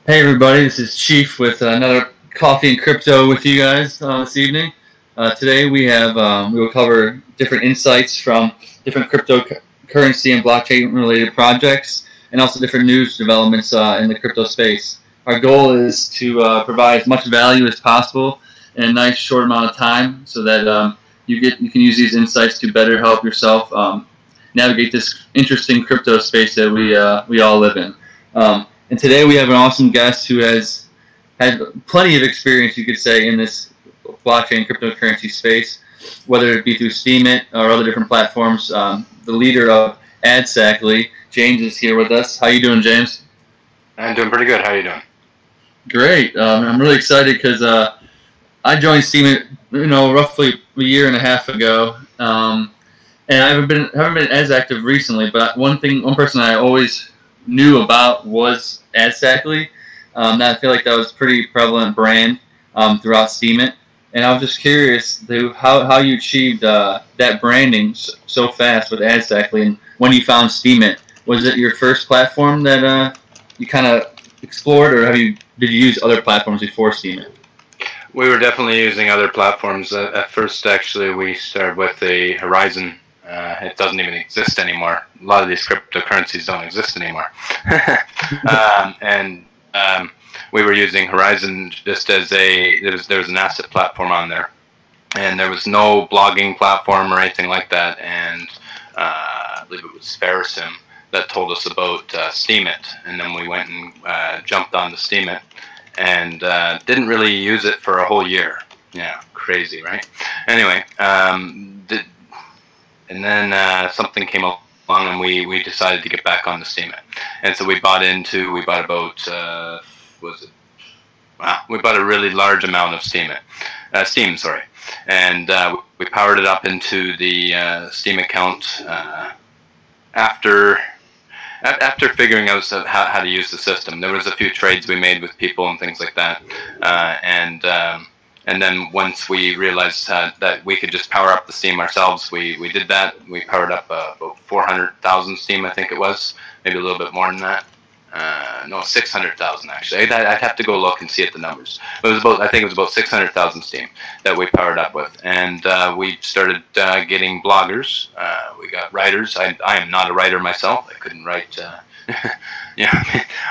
Hey everybody, this is Chief with another Coffee and Crypto with you guys this evening. Today we will cover different insights from different cryptocurrency and blockchain related projects, and also different news developments in the crypto space. Our goal is to provide as much value as possible in a nice short amount of time, so that you can use these insights to better help yourself navigate this interesting crypto space that we all live in. And today we have an awesome guest who has had plenty of experience, you could say, in this blockchain cryptocurrency space, whether it be through Steemit or other different platforms. The leader of ADSactly, James, is here with us. How you doing, James? I'm doing pretty good. How are you doing? Great. I'm really excited because I joined Steemit, roughly a year and a half ago, and I haven't been as active recently. But one person I always knew about was ADSactly. I feel like that was a pretty prevalent brand throughout Steemit, and I was just curious how you achieved that branding so fast with ADSactly, and when you found Steemit. Was it your first platform that you kind of explored, or did you use other platforms before Steemit? We were definitely using other platforms. At first, actually, we started with the Horizon. It doesn't even exist anymore. A lot of these cryptocurrencies don't exist anymore. We were using Horizon just as there was an asset platform on there, and there was no blogging platform or anything like that. And I believe it was Verisim that told us about Steemit, and then we went and jumped on the Steemit, and didn't really use it for a whole year. Yeah, crazy, right? Anyway, and then something came along, and we decided to get back on the Steemit. And so we bought about we bought a really large amount of Steem, and we powered it up into the Steem account after figuring out how to use the system. There was a few trades we made with people and things like that, and then once we realized that we could just power up the Steem ourselves, we did that. We powered up about 400,000 Steem, I think it was, maybe a little bit more than that. No, 600,000 actually. I'd have to go look and see at the numbers. But I think it was about 600,000 Steem that we powered up with, and we started getting bloggers. We got writers. I am not a writer myself. I couldn't write.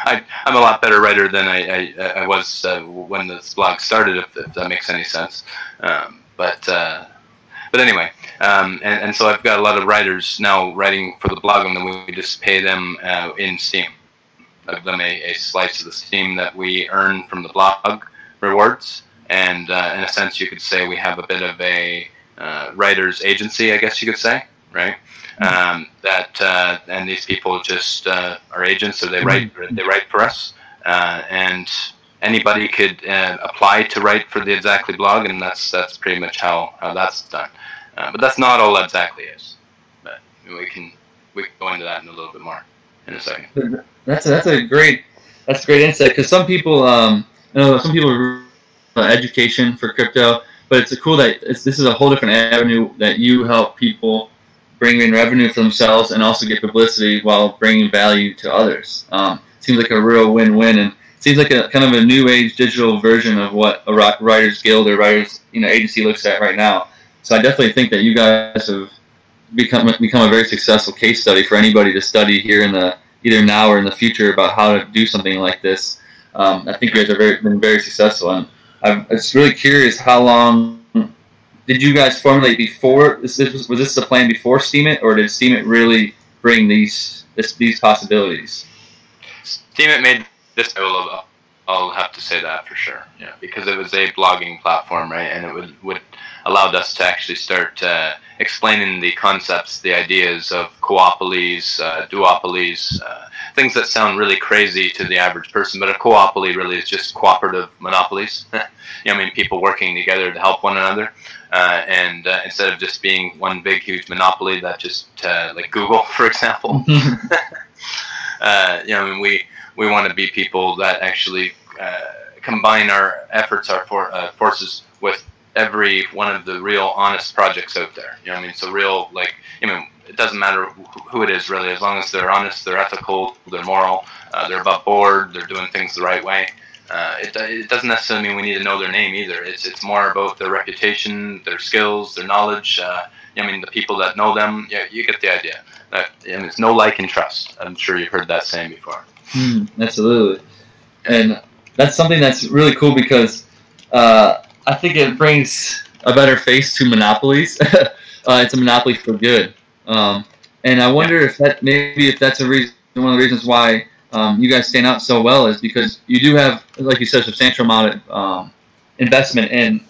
I'm a lot better writer than I was when this blog started, if that makes any sense. But anyway, and so I've got a lot of writers now writing for the blog, and then we just pay them in Steem. I give them a slice of the Steem that we earn from the blog rewards, and in a sense, you could say we have a bit of a writer's agency, I guess you could say, right? And these people just are agents, so they write for us, and anybody could apply to write for the ADSactly blog, and that's pretty much how that's done. But that's not all ADSactly is. But we can go into that in a little bit more in a second. That's a great insight, because some people education for crypto, but it's cool that this is a whole different avenue that you help people bring in revenue for themselves and also get publicity while bringing value to others. Seems like a real win-win, and seems like a kind of a new age digital version of what a writers guild or writers agency looks at right now. So I definitely think that you guys have become a very successful case study for anybody to study here in either now or in the future about how to do something like this. I think you guys have been very successful, and I'm just really curious, how long did you guys formulate before? Was this the plan before Steemit, or did Steemit really bring these possibilities? Steemit made this. I'll have to say that for sure. Yeah, because it was a blogging platform, right? And it would allowed us to actually start explaining the concepts, the ideas of coopolies, duopolies, things that sound really crazy to the average person. But a coopoly really is just cooperative monopolies. People working together to help one another. And instead of just being one big, huge monopoly that just, like Google, for example, we want to be people that actually combine our efforts, our forces with every one of the real honest projects out there. So real, it doesn't matter who it is really, as long as they're honest, they're ethical, they're moral, they're above board, they're doing things the right way. It doesn't necessarily mean we need to know their name either. It's more about their reputation, their skills, their knowledge. I mean, the people that know them, yeah, you get the idea. It's know, like, and trust. I'm sure you've heard that saying before. Absolutely. And that's something that's really cool because I think it brings a better face to monopolies. It's a monopoly for good. And I wonder if that's a reason, one of the reasons why you guys stand out so well is because you do have, like you said, a substantial amount of investment in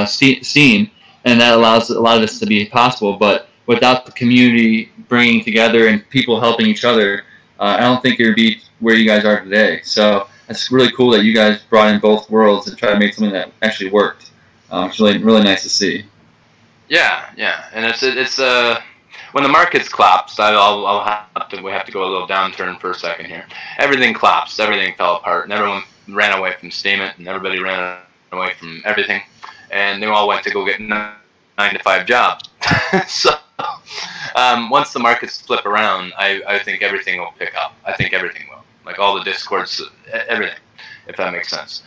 Steam, and that allows a lot of this to be possible. But without the community bringing together and people helping each other, I don't think it would be where you guys are today. So it's really cool that you guys brought in both worlds and tried to make something that actually worked. It's really nice to see. Yeah, and it's when the markets collapsed, we have to go a little downturn for a second here. Everything collapsed, everything fell apart, and everyone ran away from Steemit, and everybody ran away from everything, and they all went to go get 9-to-5 jobs. So once the markets flip around, I think everything will pick up. I think everything will, like all the discords, everything, if that makes sense.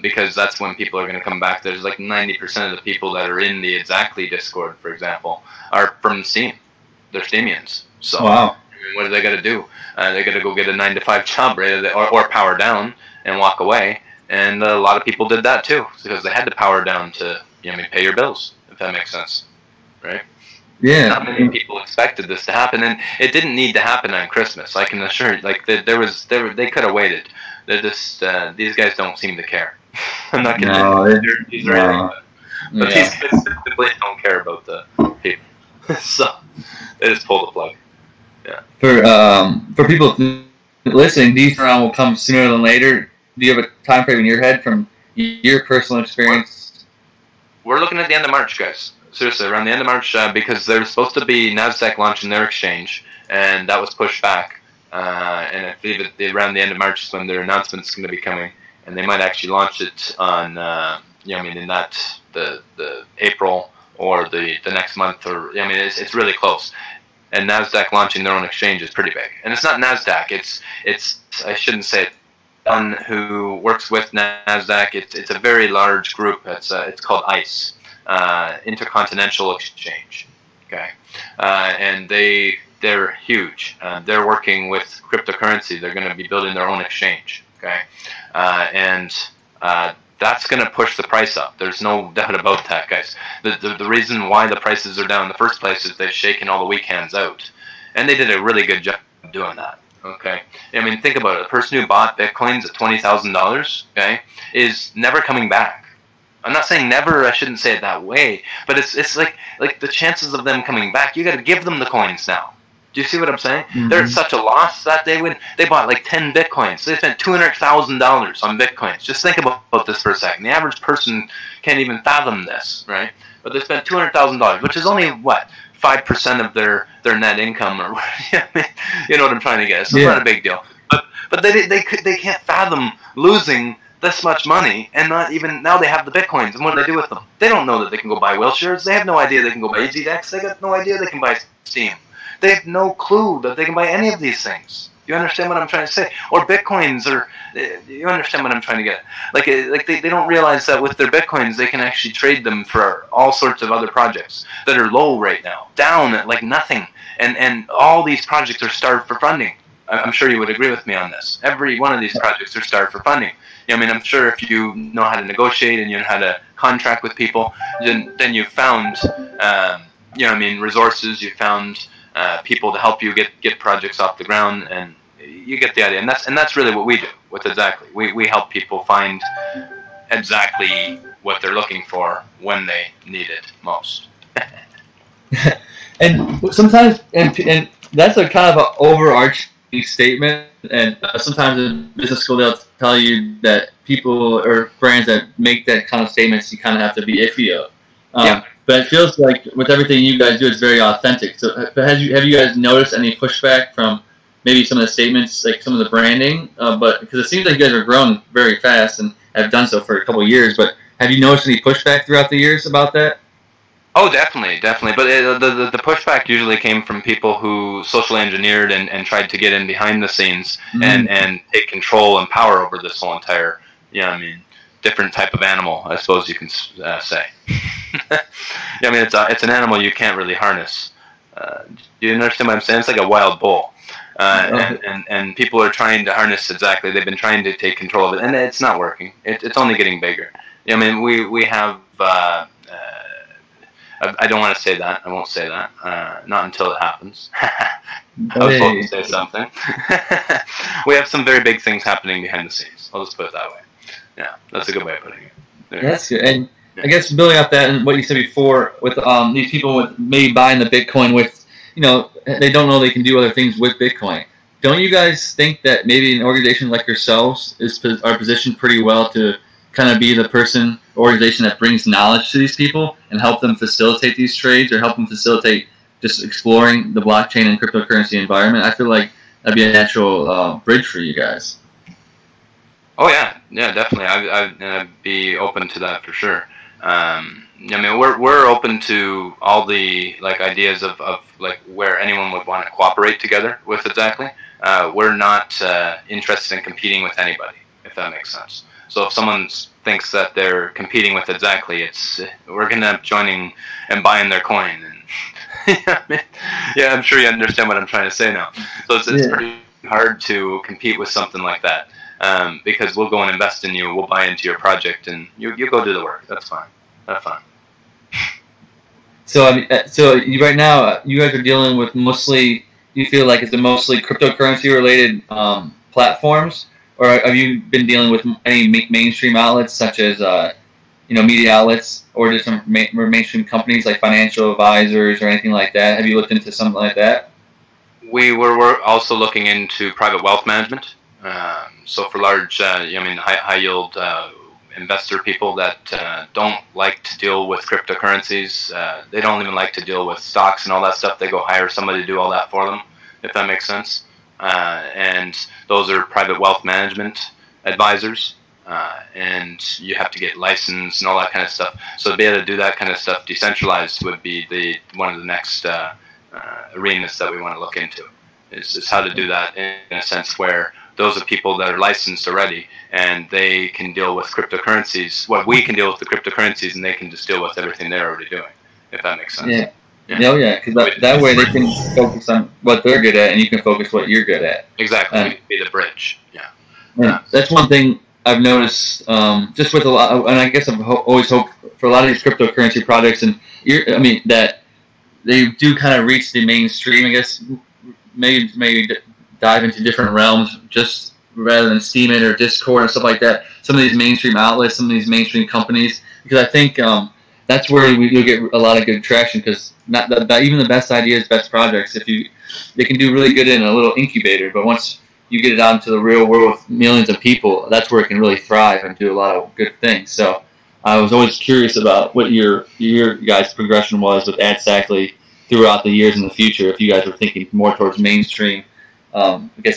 Because that's when people are going to come back. There's like 90% of the people that are in the ADSactly Discord, for example, are from Steam. They're Steamians. So wow. I mean, what do they got to do? They got to go get a 9-to-5 job, right? Or power down and walk away. And a lot of people did that too, because they had to power down to pay your bills, if that makes sense, right? Yeah. Not many people expected this to happen, and it didn't need to happen on Christmas. I can assure you, like they could have waited. They're just these guys don't seem to care. I'm not gonna these are but these guys simply don't care about the people. So they just pull the plug. Yeah. For people listening, these round will come sooner than later. Do you have a time frame in your head from your personal experience? We're looking at the end of March, guys. Seriously, around the end of March, because there was supposed to be NASDAQ launching their exchange, and that was pushed back. And I believe around the end of March is when their announcement's going to be coming, and they might actually launch it on, in the April or the next month, or it's really close. And NASDAQ launching their own exchange is pretty big, and it's not NASDAQ. It's I shouldn't say it. One who works with NASDAQ. It's a very large group. It's called ICE, Intercontinental Exchange. Okay, and they're huge. They're working with cryptocurrency. They're going to be building their own exchange. Okay, and that's going to push the price up. There's no doubt about that, guys. The reason why the prices are down in the first place is they've shaken all the weak hands out, and they did a really good job doing that. Okay, think about it. The person who bought Bitcoins at $20,000, okay, is never coming back. I'm not saying never. I shouldn't say it that way, but it's like the chances of them coming back. You got to give them the coins now. Do you see what I'm saying? Mm-hmm. They're at such a loss that they bought like 10 Bitcoins. They spent $200,000 on Bitcoins. Just think about this for a second. The average person can't even fathom this, right? But they spent $200,000, which is only what, 5% of their net income, or you know what I'm trying to get. So it's not a big deal. But they can't fathom losing this much money, and not even now they have the Bitcoins. And what do they do with them? They don't know that they can go buy Wilshires. They have no idea they can go buy EasyDex. They got no idea they can buy Steam. They have no clue that they can buy any of these things. You understand what I'm trying to say? Or Bitcoins, or you understand what I'm trying to get? Like they don't realize that with their Bitcoins, they can actually trade them for all sorts of other projects that are low right now, down at like nothing. And all these projects are starved for funding. I'm sure you would agree with me on this. Every one of these projects are starved for funding. I'm sure if you know how to negotiate and you know how to contract with people, then you've found, resources. You found people to help you get projects off the ground, and you get the idea. And that's really what we do with ADSactly. We help people find exactly what they're looking for when they need it most. And sometimes, and that's a kind of an overarching statement. And sometimes in business school they'll tell you that people or brands that make that kind of statements you kind of have to be iffy of. But it feels like with everything you guys do, it's very authentic. So, but have you guys noticed any pushback from maybe some of the statements, like some of the branding? But because it seems like you guys are growing very fast and have done so for a couple of years. But have you noticed any pushback throughout the years about that? Oh, definitely, definitely. But the pushback usually came from people who socially engineered and tried to get in behind the scenes and take control and power over this whole entire, I mean, different type of animal, I suppose you can say. Yeah, I mean, it's an animal you can't really harness. Do you understand what I'm saying? It's like a wild bull. And people are trying to harness exactly. They've been trying to take control of it, and it's not working. It's only getting bigger. I mean, we have... I don't want to say that. I won't say that. Not until it happens. I was supposed to say something. We have some very big things happening behind the scenes. I'll just put it that way. Yeah, that's a good way of putting it. That's good. And I guess building up that and what you said before with these people with maybe buying the Bitcoin with, they don't know they can do other things with Bitcoin. Don't you guys think that maybe an organization like yourselves are positioned pretty well to kind of be the organization that brings knowledge to these people and help them facilitate these trades or help them facilitate just exploring the blockchain and cryptocurrency environment? I feel like that'd be a natural bridge for you guys. Oh yeah, definitely. I'd be open to that for sure. I mean, we're open to all the ideas of like where anyone would want to cooperate together with exactly. We're not interested in competing with anybody, if that makes sense. So if someone thinks that they're competing with exactly, we're gonna end up joining and buying their coin. And yeah, I'm sure you understand what I'm trying to say now. So it's pretty hard to compete with something like that. Because we'll go and invest in you, we'll buy into your project, and you go do the work. That's fine. Have fun. So right now, you guys are dealing with mostly. You feel like it's mostly cryptocurrency related platforms, or have you been dealing with any mainstream outlets such as media outlets, or just some mainstream companies like financial advisors or anything like that? Have you looked into something like that? We're also looking into private wealth management. So for large, high yield investor people that don't like to deal with cryptocurrencies, they don't even like to deal with stocks and all that stuff. They go hire somebody to do all that for them, if that makes sense. And those are private wealth management advisors, and you have to get licensed and all that kind of stuff. So to be able to do that kind of stuff decentralized would be one of the next arenas that we want to look into. Is how to do that in a sense where those are people that are licensed already, and they can deal with cryptocurrencies. Well, we can deal with the cryptocurrencies, and they can just deal with everything they're already doing, if that makes sense. Yeah. Oh, yeah, because that way they can focus on what they're good at, and you can focus what you're good at. Exactly. We can be the bridge. Yeah. That's one thing I've noticed, just with a lot, and I guess I've always hoped for a lot of these cryptocurrency projects, and that they do kind of reach the mainstream. I guess maybe dive into different realms, just rather than Steam it or Discord and stuff like that. Some of these mainstream outlets, some of these mainstream companies, because I think that's where you'll get a lot of good traction. Because even the best ideas, best projects, they can do really good in a little incubator, but once you get it out into the real world with millions of people, that's where it can really thrive and do a lot of good things. So I was always curious about what your guys' progression was with ADSactly throughout the years in the future. If you guys were thinking more towards mainstream,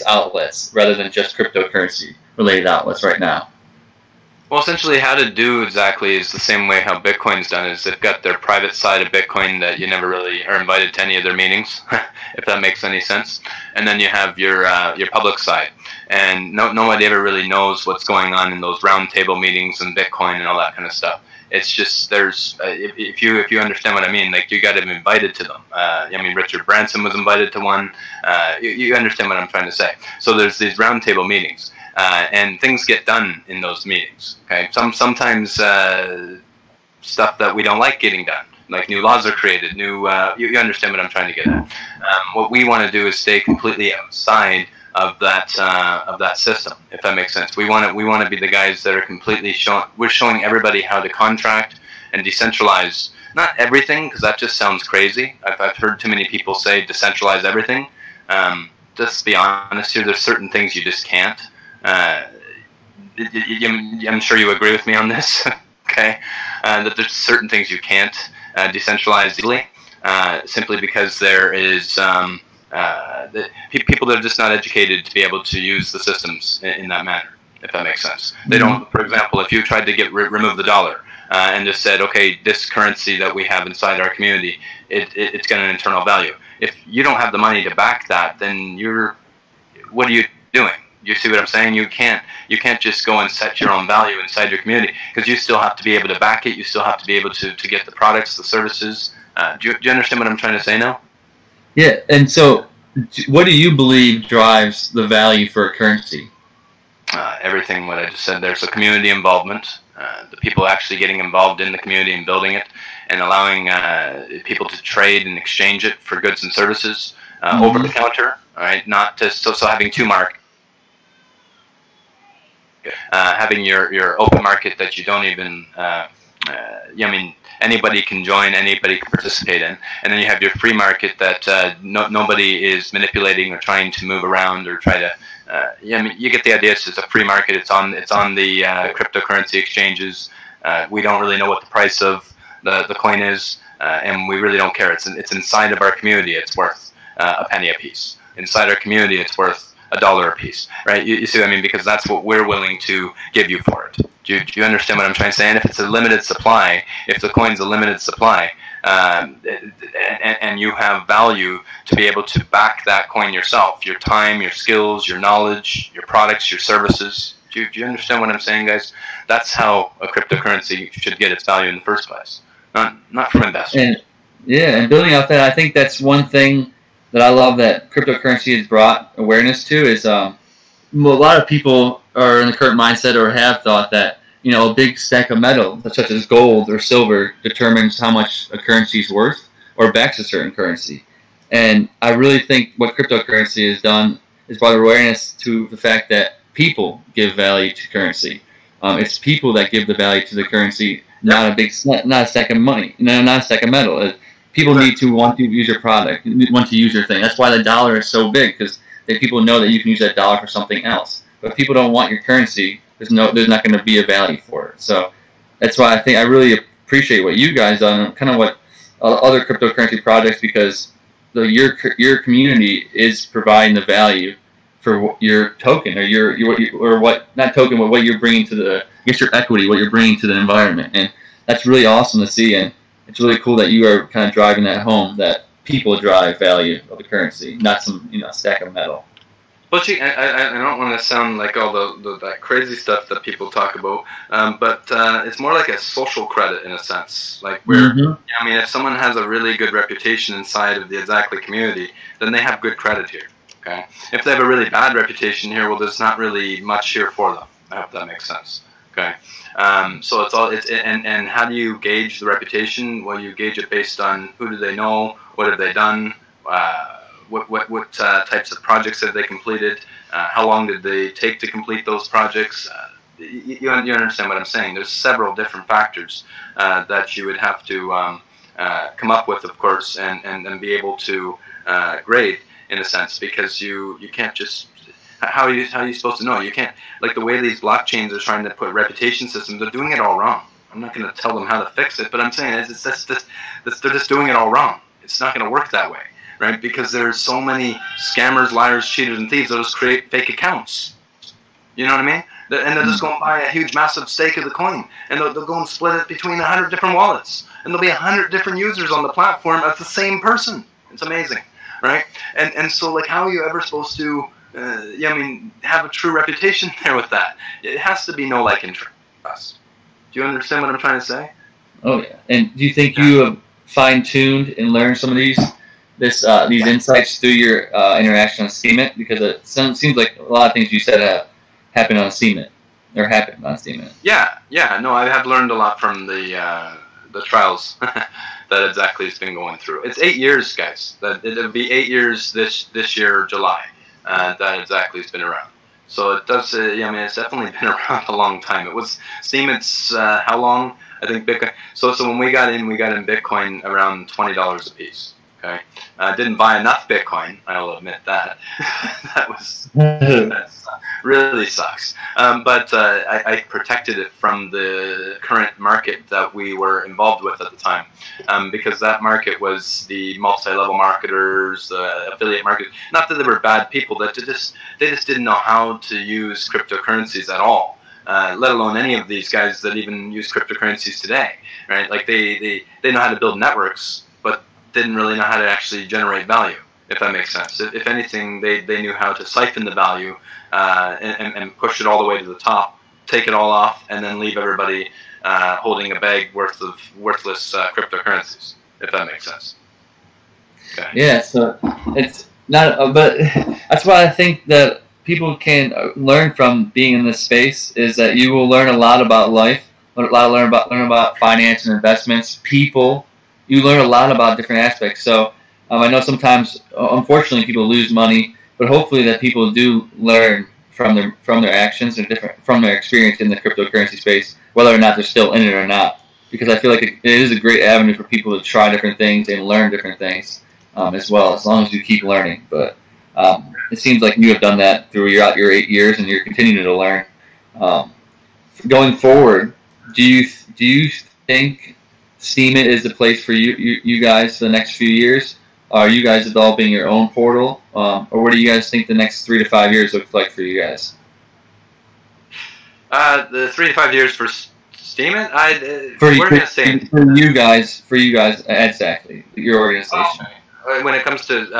outlets rather than just cryptocurrency related outlets right now. Well, essentially how to do exactly is the same way how Bitcoin's done. Is they've got their private side of Bitcoin that you never really are invited to any of their meetings, if that makes any sense. And then you have your public side, and nobody ever really knows what's going on in those roundtable meetings and Bitcoin and all that kind of stuff. It's just if you understand what I mean, like you got to be invited to them. Richard Branson was invited to one. You understand what I'm trying to say. So there's these roundtable meetings, and things get done in those meetings. Okay, sometimes stuff that we don't like getting done, like new laws are created. You understand what I'm trying to get at. What we want to do is stay completely outside of that system, if that makes sense. We want to be the guys that are completely showing everybody how to contract and decentralize. Not everything, because that just sounds crazy. I've heard too many people say decentralize everything. Just to be honest here, there's certain things you just can't. I'm sure you agree with me on this, okay? That there's certain things you can't decentralize easily, simply because there is people that are just not educated to be able to use the systems in that manner, if that makes sense. They don't, for example, if you tried to remove the dollar, and just said, okay, this currency that we have inside our community, it's got an internal value. If you don't have the money to back that, then what are you doing? You see what I'm saying? You can't just go and set your own value inside your community, because you still have to be able to back it. You still have to be able to get the products, the services. Do you understand what I'm trying to say now? Yeah, and so what do you believe drives the value for a currency? Everything what I just said there. So community involvement, the people actually getting involved in the community and building it, and allowing people to trade and exchange it for goods and services over the counter. All right, not just so having two markets. Having your open market that you don't even, I mean, anybody can join, anybody can participate in, and then you have your free market that nobody is manipulating or trying to move around or try to. I mean, you get the idea. It's just a free market. It's on the cryptocurrency exchanges. We don't really know what the price of the coin is, and we really don't care. It's inside of our community. It's worth a penny a piece. Inside our community, it's worth $1 a piece, right? You see what I mean? Because that's what we're willing to give you for it. Do you understand what I'm trying to say? And if it's a limited supply, if the coin's a limited supply, and you have value to be able to back that coin yourself, your time, your skills, your knowledge, your products, your services. Do you understand what I'm saying, guys? That's how a cryptocurrency should get its value in the first place, not from investors. And building off that, I think that's one thing that I love that cryptocurrency has brought awareness to is a lot of people are in the current mindset or have thought that, you know, a big stack of metal, such as gold or silver, determines how much a currency is worth or backs a certain currency. And I really think what cryptocurrency has done is brought awareness to the fact that people give value to currency. It's people that give the value to the currency, not a stack of money, not a stack of metal. People need to want to use your product, want to use your thing. That's why the dollar is so big, because people know that you can use that dollar for something else. But if people don't want your currency, there's not going to be a value for it. So that's why I really appreciate what you guys done, kind of what other cryptocurrency projects, because your community is providing the value for your token or what you're bringing to the, I guess, your equity, what you're bringing to the environment, and that's really awesome to see. And it's really cool that you are kind of driving that home, that people drive value of the currency, not some stack of metal. Well, gee, I don't want to sound like all that crazy stuff that people talk about, but it's more like a social credit in a sense. Like I mean, if someone has a really good reputation inside of the ADSactly community, then they have good credit here. Okay. If they have a really bad reputation here, well, there's not really much here for them. I hope that makes sense. Okay. So and how do you gauge the reputation? Well, you gauge it based on who do they know, what have they done, what types of projects have they completed, how long did they take to complete those projects. You understand what I'm saying? There's several different factors that you would have to come up with, of course, and be able to grade in a sense, because you can't just. How are you supposed to know? You can't, like the way these blockchains are trying to put reputation systems, they're doing it all wrong. I'm not going to tell them how to fix it, but I'm saying they're just doing it all wrong. It's not going to work that way, right? Because there's so many scammers, liars, cheaters, and thieves that just create fake accounts. You know what I mean? And they'll just go and buy a huge, massive stake of the coin, and they'll go and split it between 100 different wallets, and there'll be 100 different users on the platform as the same person. It's amazing, right? And so, like, how are you ever supposed to have a true reputation there with that? It has to be know, like, and trust. Do you understand what I'm trying to say? Oh yeah. And do you think you have fine-tuned and learned some of these insights through your interaction on CMIT? Because it seems like a lot of things you said happened on CMIT, or happened on CMIT. Yeah. No, I have learned a lot from the trials that ADSactly has been going through. It's 8 years, guys. It'll be 8 years this year, July. That ADSactly has been around. So it does. I mean, it's definitely been around a long time. It was CMIT's how long? I think Bitcoin. So when we got in Bitcoin around $20 a piece. Okay, I didn't buy enough Bitcoin. I'll admit that. That really sucks. But I protected it from the current market that we were involved with at the time, because that market was the multi-level marketers, affiliate market. Not that they were bad people. That they just didn't know how to use cryptocurrencies at all. let alone any of these guys that even use cryptocurrencies today, right? Like they know how to build networks, but didn't really know how to actually generate value, if that makes sense. If anything, they knew how to siphon the value and push it all the way to the top, take it all off, and then leave everybody holding a bag worth of worthless cryptocurrencies, if that makes sense. Okay. Yeah, so it's not, but that's why I think that people can learn from being in this space is that you will learn a lot about life, learn about finance and investments, people. You learn a lot about different aspects. So I know sometimes, unfortunately, people lose money, but hopefully that people do learn from their actions and from their experience in the cryptocurrency space, whether or not they're still in it or not. Because I feel like it is a great avenue for people to try different things and learn different things as well, as long as you keep learning. But it seems like you have done that throughout your 8 years, and you're continuing to learn. Going forward, do you think Steemit is the place for you guys for the next few years? Are you guys developing your own portal, or what do you guys think the next 3 to 5 years looks like for you guys? The 3 to 5 years for Steemit, for you guys, ADSactly, your organization. When it comes to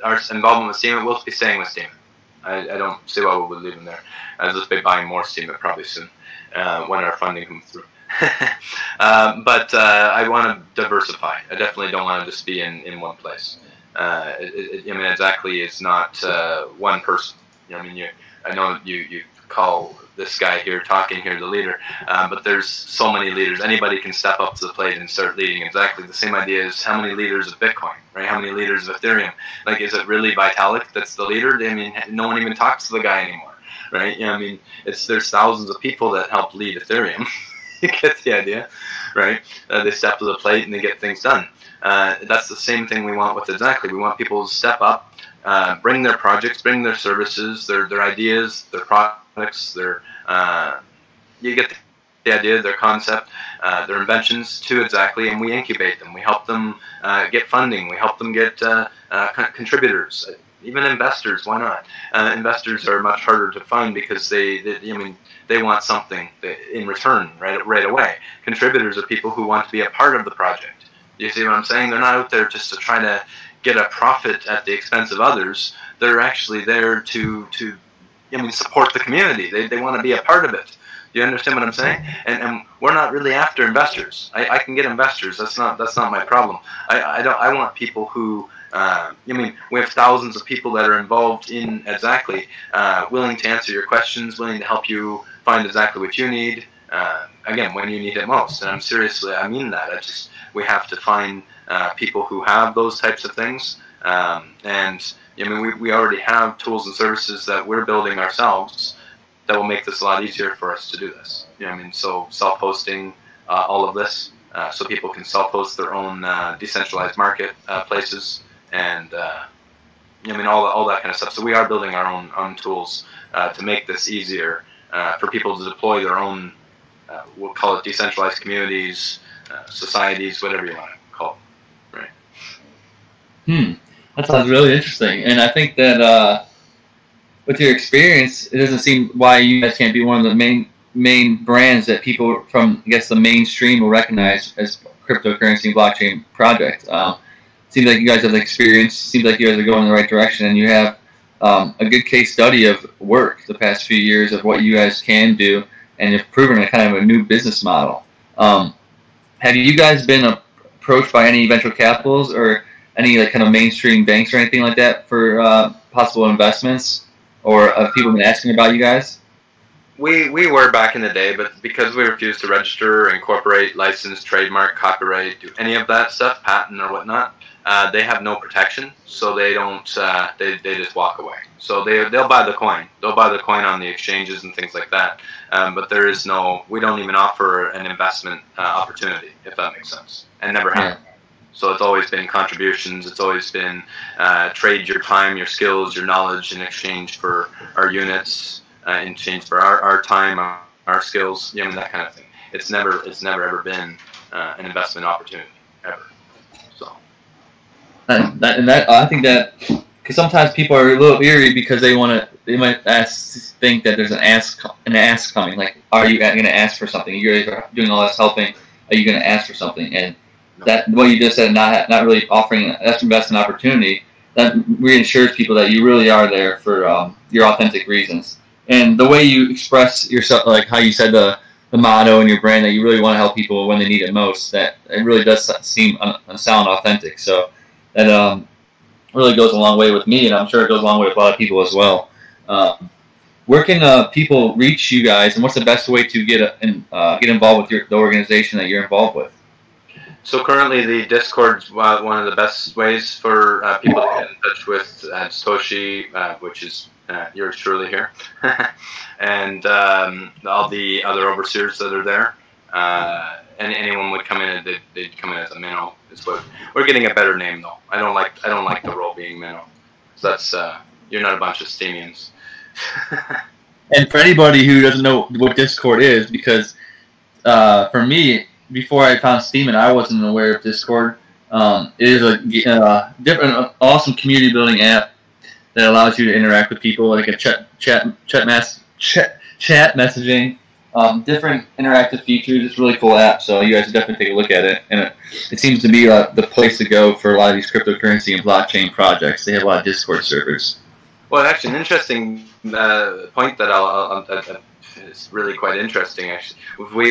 our involvement with Steemit, we'll be staying with Steemit. I don't see why we would leave them there. I'll just be buying more Steemit probably soon when our funding comes through. But I want to diversify. I definitely don't want to just be in one place. I mean, ADSactly is not one person. I mean, I know you call this guy here talking here the leader, but there's so many leaders. Anybody can step up to the plate and start leading. Exactly the same idea as how many leaders of Bitcoin, right? How many leaders of Ethereum? Like, is it really Vitalik that's the leader? I mean, no one even talks to the guy anymore, right? I mean, there's thousands of people that help lead Ethereum. You get the idea, right? They step to the plate and they get things done. That's the same thing we want with ADSactly. We want people to step up, bring their projects, bring their services, their ideas, their products, you get the idea, their concept, their inventions to ADSactly, and we incubate them. We help them get funding. We help them get contributors, even investors. Why not? Investors are much harder to find because they want something in return right away. Contributors are people who want to be a part of the project. You see what I'm saying? They're not out there just to try to get a profit at the expense of others. They're actually there to support the community. They want to be a part of it. Do you understand what I'm saying? And we're not really after investors. I can get investors. That's not my problem. I want people who we have thousands of people that are involved in ADSacly, willing to answer your questions, willing to help you find exactly what you need. Again, when you need it most. And I mean that. We have to find people who have those types of things. We already have tools and services that we're building ourselves that will make this a lot easier for us to do this. So self-hosting all of this, so people can self-host their own decentralized market places, and all that kind of stuff. So we are building our own tools to make this easier for people to deploy their own, we'll call it decentralized communities, societies, whatever you want to call them. Right. That sounds really interesting, and I think that with your experience, it doesn't seem why you guys can't be one of the main brands that people from, I guess, the mainstream will recognize as cryptocurrency and blockchain project. Seems like you guys have the experience. Seems like you guys are going in the right direction, and you have a good case study of work the past few years of what you guys can do, and you've proven a kind of a new business model. Have you guys been approached by any venture capitals or any kind of mainstream banks or anything like that for possible investments, or have people been asking about you guys? We were back in the day, but because we refused to register, incorporate, license, trademark, copyright, do any of that stuff, patent or whatnot, they have no protection, so they don't. They just walk away. So they'll buy the coin. They'll buy the coin on the exchanges and things like that. But there is no. We don't even offer an investment opportunity, if that makes sense, and never have. Yeah. So it's always been contributions. It's always been trade your time, your skills, your knowledge in exchange for our units, in exchange for our time, our skills, that kind of thing. It's never ever been an investment opportunity ever. So. I think that because sometimes people are a little leery because they want to they might think that there's an ask coming. Like, are you going to ask for something? You guys are doing all this helping. Are you going to ask for something? And that what you just said, not really offering that's an opportunity. That reassures people that you really are there for your authentic reasons. And the way you express yourself, like how you said the motto and your brand, that you really want to help people when they need it most, that it really does sound authentic. So that really goes a long way with me, and I'm sure it goes a long way with a lot of people as well. Where can people reach you guys, and what's the best way to get involved with the organization that you're involved with? So currently, the Discord's one of the best ways for people to get in touch with ADStoshi, which is yours truly here, and all the other overseers that are there. And anyone would come in, they'd come in as a minnow. Is what we're getting a better name though. I don't like the role being minnow. So that's you're not a bunch of steamians. And for anybody who doesn't know what Discord is, because for me, before I found Steeman, I wasn't aware of Discord. It is a different, awesome community building app that allows you to interact with people, like a chat messaging, different interactive features. It's a really cool app, so you guys should definitely take a look at it. And it seems to be the place to go for a lot of these cryptocurrency and blockchain projects. They have a lot of Discord servers. Well, actually, an interesting point that it's really quite interesting. Actually,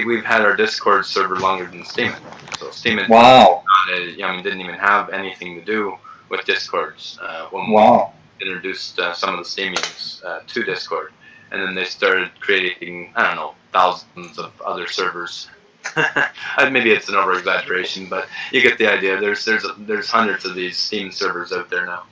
we've had our Discord server longer than Steeman. So Steeman, wow, didn't even have anything to do with Discords when we introduced some of the Steamians to Discord, and then they started creating, I don't know, thousands of other servers. Maybe it's an over exaggeration, but you get the idea. There's hundreds of these Steam servers out there now.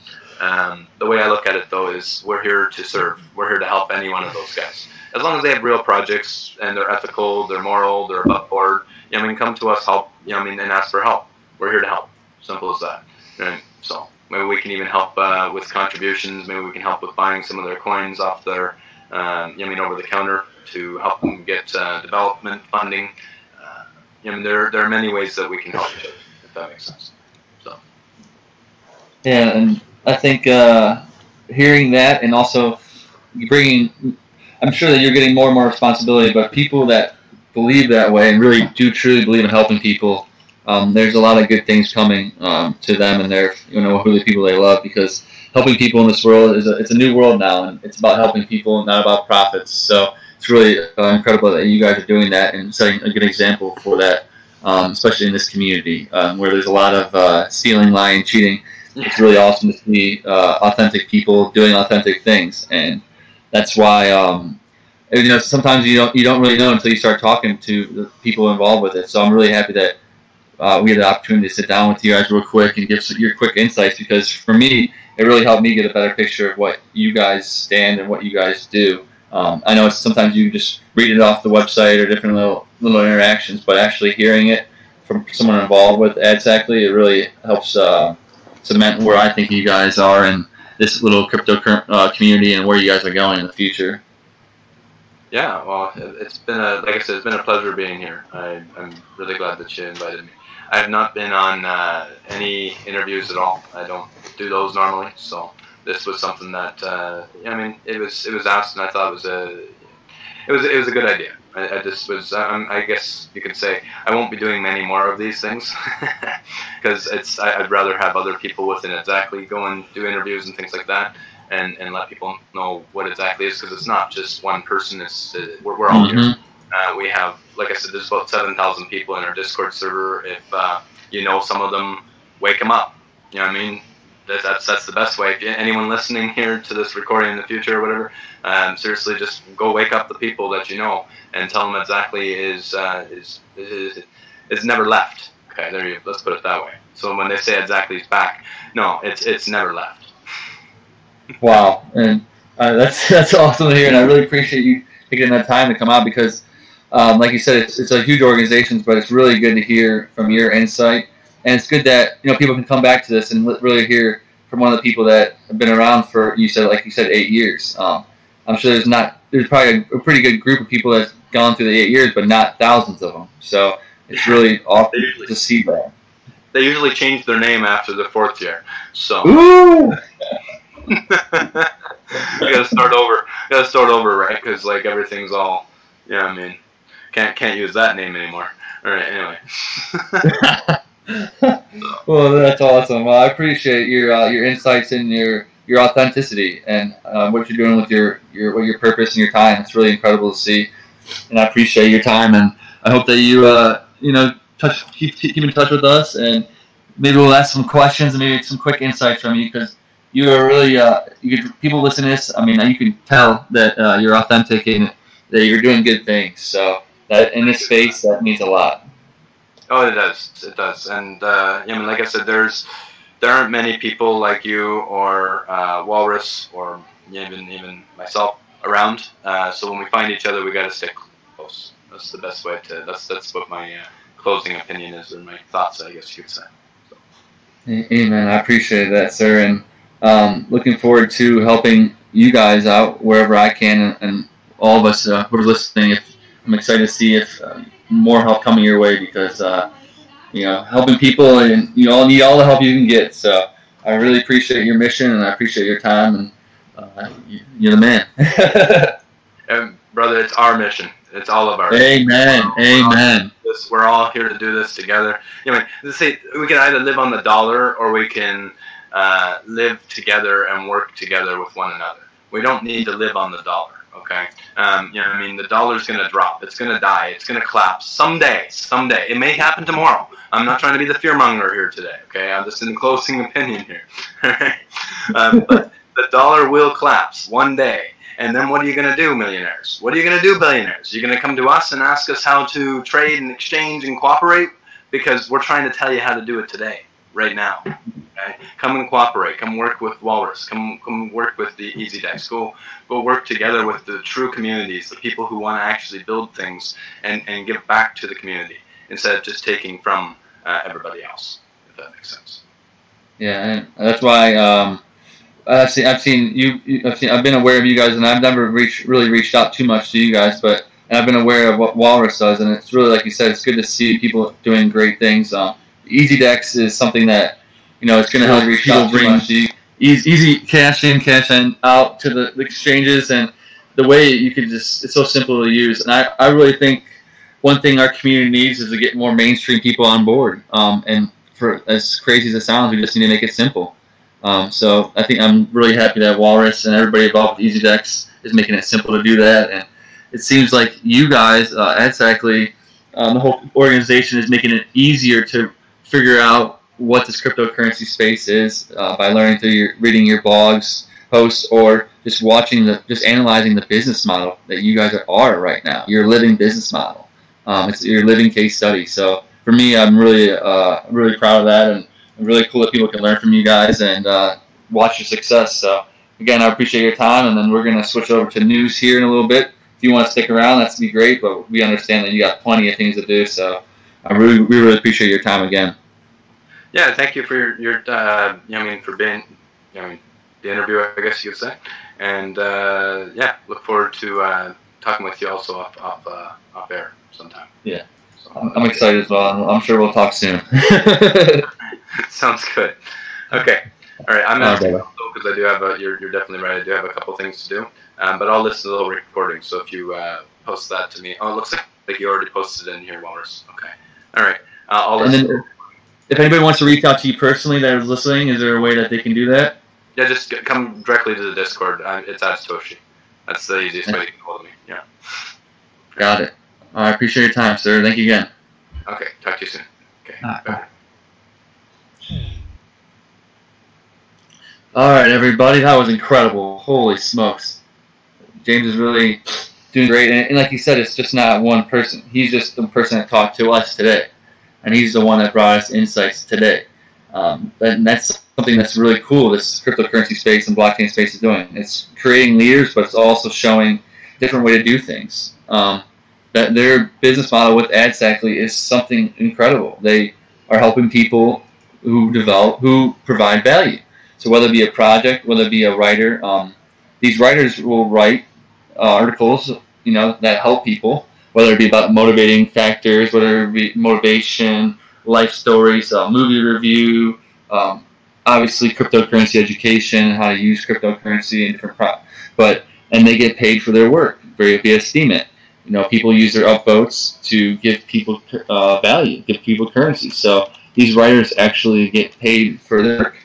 The way I look at it, though, is we're here to serve. We're here to help any one of those guys. As long as they have real projects and they're ethical, they're moral, they're above board, come to us, help, and ask for help. We're here to help. Simple as that. Right? So maybe we can even help with contributions. Maybe we can help with buying some of their coins off their, over the counter to help them get development funding. There are many ways that we can help each other, if that makes sense. So. Yeah, and I think hearing that, and also bringing, I'm sure that you're getting more and more responsibility, but people that believe that way and really do truly believe in helping people, there's a lot of good things coming to them and their, who the people they love, because helping people in this world it's a new world now, and it's about helping people, not about profits. So it's really incredible that you guys are doing that and setting a good example for that, especially in this community where there's a lot of stealing, lying, cheating. It's really awesome to see authentic people doing authentic things, and that's why sometimes you don't really know until you start talking to the people involved with it. So I'm really happy that we had the opportunity to sit down with you guys real quick and give your quick insights, because for me, it really helped me get a better picture of what you guys stand and what you guys do. I know sometimes you just read it off the website or different little interactions, but actually hearing it from someone involved with ADSactly, it really helps cement where I think you guys are in this little crypto community and where you guys are going in the future. Yeah, well, it's been like I said, it's been a pleasure being here. I'm really glad that you invited me. I have not been on any interviews at all. I don't do those normally, so this was something that it was asked, and I thought it was a good idea. I just was. I guess you could say I won't be doing many more of these things because I'd rather have other people within ADSactly go and do interviews and things like that, and let people know what ADSactly is, because it's not just one person. We're all here. We have, like I said, there's about 7,000 people in our Discord server. If some of them, wake them up. You know what I mean? That's the best way. If anyone listening here to this recording in the future or whatever, seriously, just go wake up the people that you know and tell them ADSactly is never left. Okay, there you. Let's put it that way. So when they say ADSactly's back, no, it's never left. Wow, and that's awesome to hear, and I really appreciate you taking that time to come out, because, like you said, it's a huge organization, but it's really good to hear from your insight. And it's good that people can come back to this and really hear from one of the people that have been around for, like you said, 8 years. I'm sure there's probably a pretty good group of people that's gone through the 8 years, but not thousands of them. So it's really awesome to see that. They usually change their name after the 4th year. So. Ooh! You gotta start over. You gotta start over, right? Because like everything's all, yeah. I mean, can't use that name anymore. All right. Anyway. Well, that's awesome. Well, I appreciate your insights and your authenticity and what you're doing with your purpose and your time. It's really incredible to see, and I appreciate your time. And I hope that you keep in touch with us, and maybe we'll ask some questions and maybe some quick insights from you, because you are really people listen to this. I mean, you can tell that you're authentic and that you're doing good things. So that in this space, that means a lot. Oh, it does, and I mean, like I said, there aren't many people like you or Walrus or even myself around. So when we find each other, we got to stick close. That's the best way to. That's what my closing opinion is, or my thoughts, I guess you could say. So. Amen. I appreciate that, sir, and looking forward to helping you guys out wherever I can, and all of us who are listening. I'm excited to see if more help coming your way, because helping people, and you all need all the help you can get. So I really appreciate your mission, and I appreciate your time, and you're the man. And brother, it's our mission. It's all of ours. Amen. Amen. We're all here to do this together. Let's say we can either live on the dollar, or we can live together and work together with one another. We don't need to live on the dollar. Okay, the dollar's going to drop. It's going to die. It's going to collapse someday. It may happen tomorrow. I'm not trying to be the fearmonger here today. Okay, I'm just in the closing opinion here. But the dollar will collapse one day. And then what are you going to do, millionaires? What are you going to do, billionaires? You're going to come to us and ask us how to trade and exchange and cooperate? Because we're trying to tell you how to do it today, right now. Okay? Come and cooperate. Come work with Walrus. Come work with the ADSactly. Go work together with the true communities, the people who want to actually build things and give back to the community instead of just taking from everybody else, if that makes sense. Yeah, and that's why I've been aware of you guys, and I've never really reached out too much to you guys, but I've been aware of what Walrus does, and it's really, like you said, it's good to see people doing great things. ADSactly is something that it's going to help people bring easy cash in, cash out to the exchanges, and the way you can it's so simple to use. And I really think one thing our community needs is to get more mainstream people on board. And for as crazy as it sounds, we just need to make it simple. So I think I'm really happy that Walrus and everybody involved with ADSactly is making it simple to do that. And it seems like you guys, ADSactly, the whole organization is making it easier to figure out what this cryptocurrency space is by learning through reading your blogs, posts, or just analyzing the business model that you guys are right now. Your living business model. It's your living case study. So for me, I'm really proud of that, and really cool that people can learn from you guys and watch your success. So again, I appreciate your time, and then we're going to switch over to news here in a little bit. If you want to stick around, that's be great, but we understand that you got plenty of things to do. So we really appreciate your time again. Yeah, thank you for your for being, the interview, I guess you could say, and look forward to talking with you also off air sometime. Yeah, so, I'm excited as well. I'm sure we'll talk soon. Sounds good. Okay, all right. I'm asking because I do have you're definitely right. I do have a couple things to do, but I'll listen to the little recording. So if you post that to me, it looks like you already posted it in here, Walrus. Okay, all right. I'll listen. If anybody wants to reach out to you personally that is listening, is there a way that they can do that? Yeah, just come directly to the Discord. It's ADStoshi. That's the easiest way to get hold of me. Yeah. Got it. I appreciate your time, sir. Thank you again. Okay. Talk to you soon. Okay. Bye. All right, everybody. That was incredible. Holy smokes. James is really doing great. And like you said, it's just not one person. He's just the person that talked to us today. And he's the one that brought us insights today. And that's something that's really cool this cryptocurrency space and blockchain space is doing. It's creating leaders, but it's also showing a different way to do things. That their business model with ADSactly is something incredible. They are helping people who provide value. So whether it be a project, whether it be a writer, these writers will write articles, that help people. Whether it be about motivating factors, whether it be motivation, life stories, movie review, obviously cryptocurrency education, how to use cryptocurrency and different and they get paid for their work via Steemit. You know, people use their upvotes to give people value, give people currency. So these writers actually get paid for their work,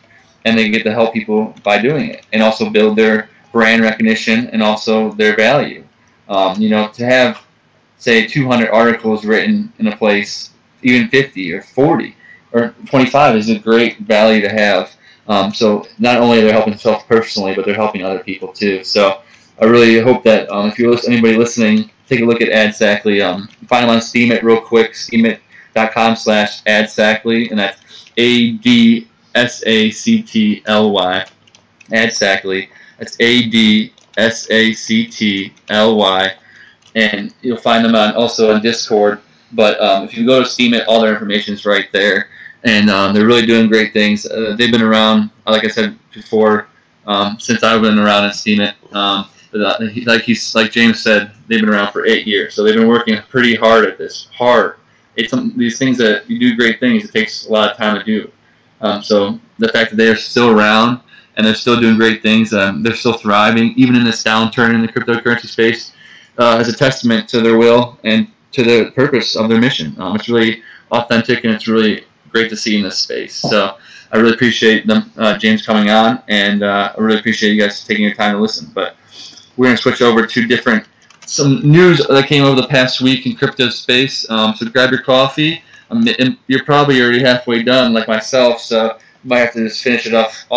and they get to help people by doing it, and also build their brand recognition and also their value. You know, to have, say, 200 articles written in a place, even 50 or 40 or 25 is a great value to have. So not only are they helping themselves personally, but they're helping other people too. So I really hope that if you're anybody listening, take a look at ADSactly. Find them on Steemit real quick, steemit.com/ADSactly, and that's ADSactly. ADSactly. That's ADSactly, and you'll find them also on Discord. But if you go to Steemit, all their information is right there, and they're really doing great things. They've been around, like I said before, since I've been around in Steemit. Like James said, they've been around for 8 years, so they've been working pretty hard at this. It's these things that you do great things. It takes a lot of time to do. So the fact that they are still around and they're still doing great things, they're still thriving, even in this downturn in the cryptocurrency space, is a testament to their will and to the purpose of their mission. It's really authentic, and it's really great to see in this space. So I really appreciate them, James, coming on, and I really appreciate you guys taking your time to listen. But we're going to switch over to some news that came over the past week in crypto space. So grab your coffee. You're probably already halfway done, like myself, so you might have to just finish it off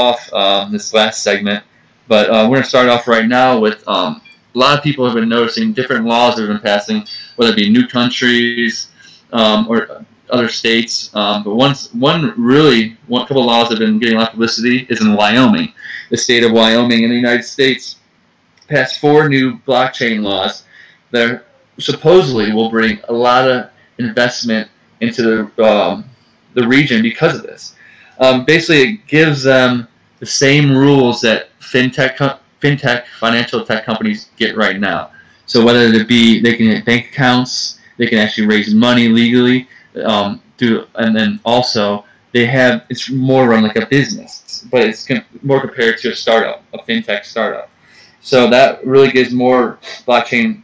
this last segment. But we're going to start off right now with a lot of people have been noticing different laws that have been passing, whether it be new countries or other states. But one couple of laws that have been getting a lot of publicity is in Wyoming. The state of Wyoming in the United States passed 4 new blockchain laws that supposedly will bring a lot of investment into the region because of this. Basically, it gives them the same rules that fintech, financial tech companies get right now. So whether it be they can get bank accounts, they can actually raise money legally, and then also it's more run like a business, but it's more compared to a startup, a fintech startup. So that really gives more blockchain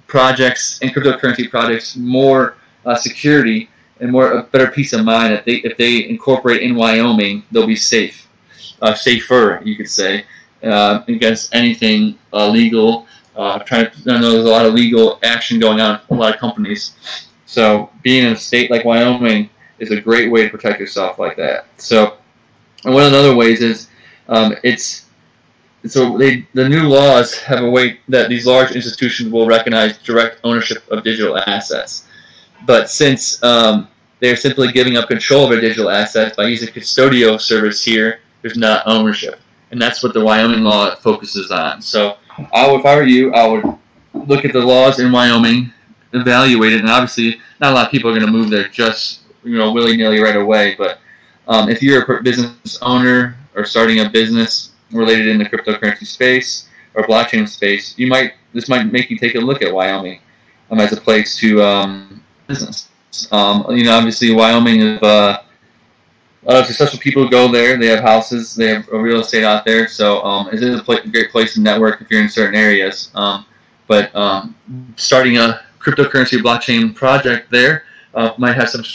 projects and cryptocurrency projects more security and a better peace of mind that if they incorporate in Wyoming, they'll be safer, you could say, against anything illegal. I know there's a lot of legal action going on in a lot of companies. So being in a state like Wyoming is a great way to protect yourself like that. So, and one of the other ways is the new laws have a way that these large institutions will recognize direct ownership of digital assets. But since they're simply giving up control of their digital assets by using custodial service here, there's not ownership. And that's what the Wyoming law focuses on. So if I were you, I would look at the laws in Wyoming, evaluate it, and obviously not a lot of people are going to move there just willy-nilly right away. But if you're a business owner or starting a business related in the cryptocurrency space or blockchain space, this might make you take a look at Wyoming as a place to business. Obviously Wyoming is a lot of successful people go there. They have houses, they have real estate out there. So it is a great place to network if you're in certain areas. But starting a cryptocurrency blockchain project there might have some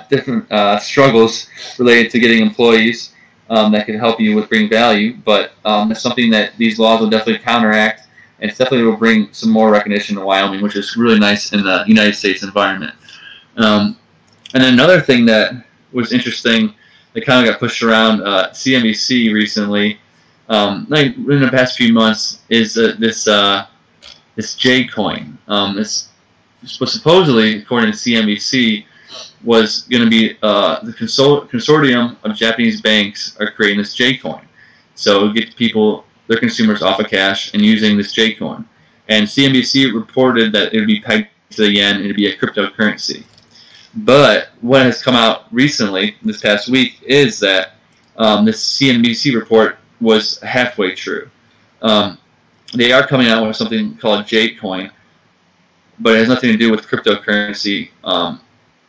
different struggles related to getting employees that can help you with bring value, but it's something that these laws will definitely counteract, and it definitely will bring some more recognition to Wyoming, which is really nice in the United States environment. And another thing that was interesting that kind of got pushed around CNBC recently, like in the past few months, is this Jaycoin. This was supposedly, according to CNBC, was going to be the consortium of Japanese banks are creating this Jaycoin. So it gets their consumers off of cash and using this Jaycoin. And CNBC reported that it would be pegged to the yen and it would be a cryptocurrency. But what has come out recently, this past week, is that this CNBC report was halfway true. They are coming out with something called Jaycoin, but it has nothing to do with cryptocurrency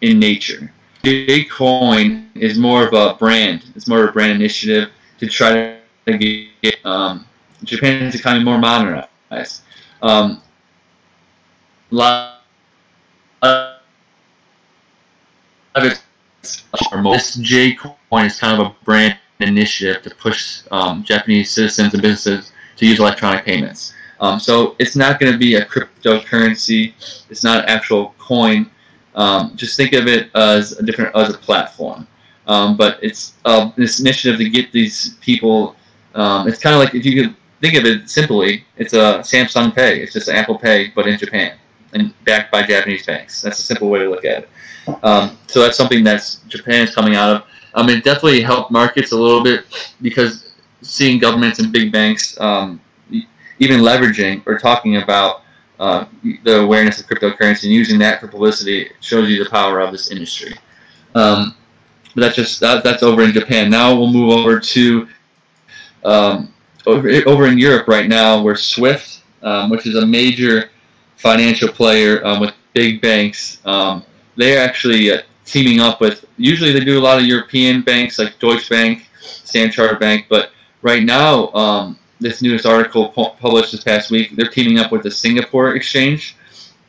in nature. Jaycoin is more of a brand. It's more of a brand initiative to try to get Japan's economy more modernized. A lot of this Jaycoin is kind of a brand initiative to push Japanese citizens and businesses to use electronic payments. So it's not going to be a cryptocurrency. It's not an actual coin. Just think of it as a platform. But it's this initiative to get these people. It's kind of like, if you could think of it simply, it's a Samsung Pay. It's just Apple Pay, but in Japan and backed by Japanese banks. That's a simple way to look at it. So that's something that's Japan is coming out of. It definitely helped markets a little bit, because seeing governments and big banks even leveraging or talking about the awareness of cryptocurrency and using that for publicity shows you the power of this industry. But that's over in Japan. Now we'll move over to over in Europe right now, where SWIFT, which is a major financial player with big banks, they're actually teaming up with, usually they do a lot of European banks like Deutsche Bank, Standard Chartered Bank, but right now, this newest article published this past week, they're teaming up with the Singapore exchange.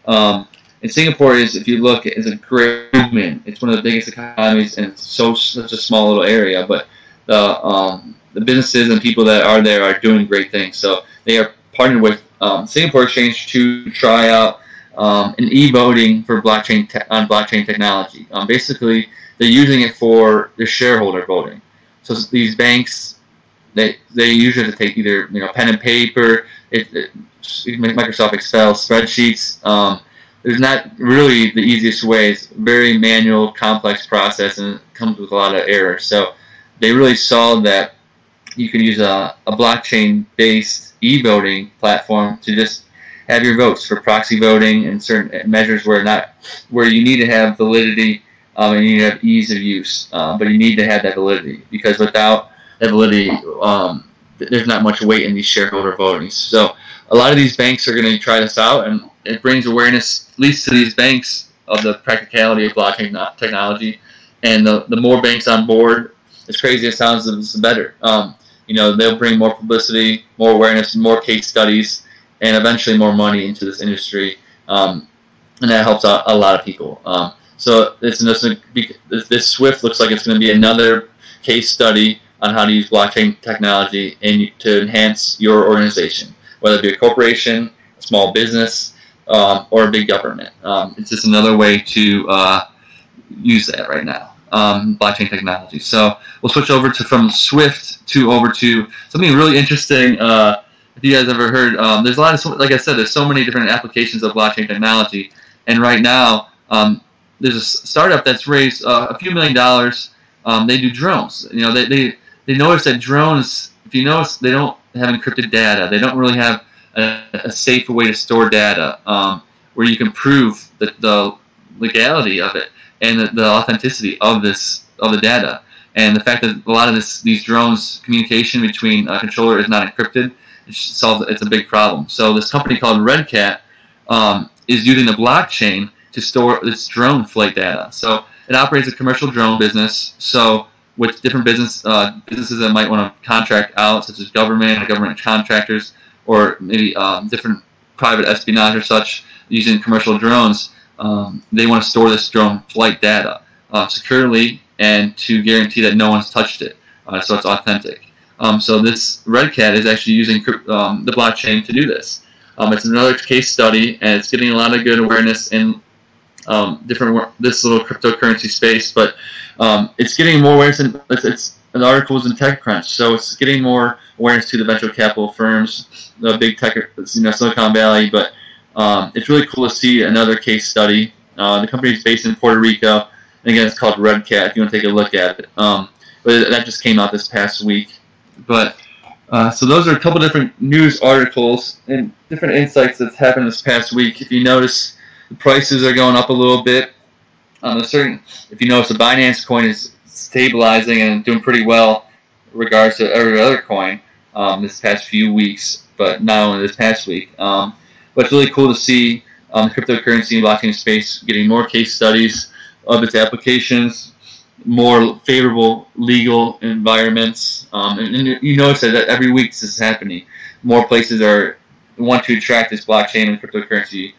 And Singapore is, if you look, is a great movement. It's one of the biggest economies, and it's such a small little area, but the businesses and people that are there are doing great things. So they are partnered with Singapore Exchange to try out an e-voting for blockchain technology. Basically, they're using it for the shareholder voting. So these banks, they usually have to take either pen and paper, Microsoft Excel spreadsheets. There's not really the easiest way. It's a very manual, complex process, and it comes with a lot of errors. So they really saw that you can use a blockchain-based e-voting platform to just have your votes for proxy voting and certain measures where you need to have validity and you need to have ease of use, but you need to have that validity, because without that validity, there's not much weight in these shareholder votings. So a lot of these banks are going to try this out, and it brings awareness, at least to these banks, of the practicality of blockchain technology. And the more banks on board, as crazy as it sounds, the better. They'll bring more publicity, more awareness, more case studies, and eventually more money into this industry, and that helps out a lot of people. So this SWIFT looks like it's going to be another case study on how to use blockchain technology to enhance your organization, whether it be a corporation, a small business, or a big government. It's just another way to use that right now, blockchain technology. So we'll switch over from SWIFT over to something really interesting. If you guys ever heard, there's a lot of, like I said, there's so many different applications of blockchain technology, and right now there's a startup that's raised a few $1 million. They do drones. They notice that drones, if you notice, they don't have encrypted data. They don't really have a safe way to store data where you can prove the legality of it and the authenticity of the data. And the fact that a lot of these drones, communication between a controller is not encrypted, it's a big problem. So this company called Red Cat is using the blockchain to store its drone flight data. So it operates a commercial drone business. So with different businesses that might want to contract out, such as government contractors, or maybe different private espionage or such, using commercial drones, they want to store this drone flight data securely and to guarantee that no one's touched it, so it's authentic. So this Red Cat is actually using the blockchain to do this. It's another case study, and it's getting a lot of good awareness in this little cryptocurrency space, but it's getting more awareness. It's an article was in TechCrunch, so it's getting more awareness to the venture capital firms, the big tech, Silicon Valley. But it's really cool to see another case study. The company is based in Puerto Rico, and again, it's called Red Cat. If you want to take a look at it, but that just came out this past week. But so those are a couple different news articles and different insights that's happened this past week. If you notice, the prices are going up a little bit. If you notice, the Binance coin is stabilizing and doing pretty well in regards to every other coin this past few weeks, but not only this past week. But it's really cool to see the cryptocurrency and blockchain space getting more case studies, of its applications, more favorable legal environments, and you notice that every week this is happening. More places want to attract this blockchain and cryptocurrency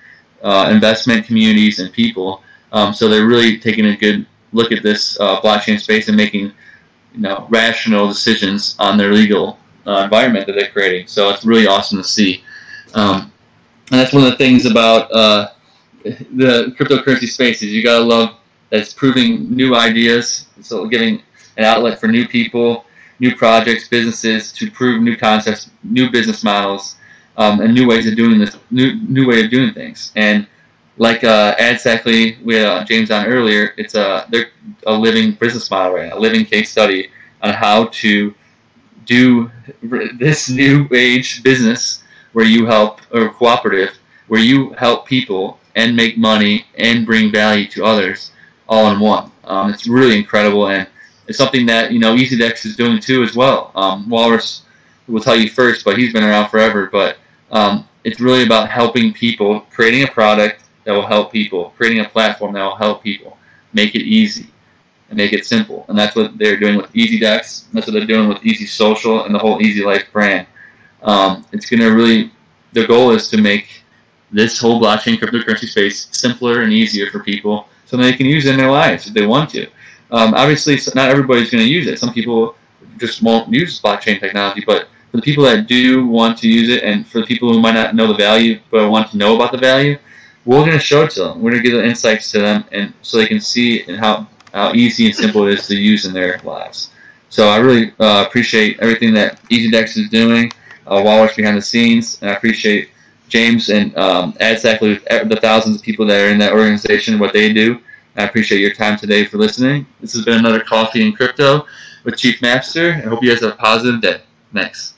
investment communities and people. So they're really taking a good look at this blockchain space and making rational decisions on their legal environment that they're creating. So it's really awesome to see. And that's one of the things about the cryptocurrency space is you gotta love that it's proving new ideas, so giving an outlet for new people, new projects, businesses to prove new concepts, new business models, and new ways of doing this, new way of doing things. And like ADSactly, we had James on earlier. They're a living business model right now, a living case study on how to do this new age business where you help, or cooperative, where you help people and make money and bring value to others all in one. It's really incredible, and it's something that EasyDex is doing too as well. Walrus will tell you first, but he's been around forever. But it's really about helping people, creating a product that will help people, creating a platform that will help people, make it easy and make it simple. And that's what they're doing with EasyDex. That's what they're doing with Easy Social and the whole Easy Life brand. It's going to really, the goal is to make this whole blockchain cryptocurrency space simpler and easier for people so they can use it in their lives if they want to. Obviously, not everybody's going to use it. Some people just won't use blockchain technology, but for the people that do want to use it, and for the people who might not know the value but want to know about the value, we're going to show it to them. We're going to give the insights to them, and so they can see and how easy and simple it is to use in their lives. So I really appreciate everything that EasyDex is doing, Walrus behind the scenes, and I appreciate James and ADSactly, the thousands of people that are in that organization, what they do. I appreciate your time today for listening. This has been another Coffee and Crypto with ChiefMappster. I hope you guys have a positive day. Thanks.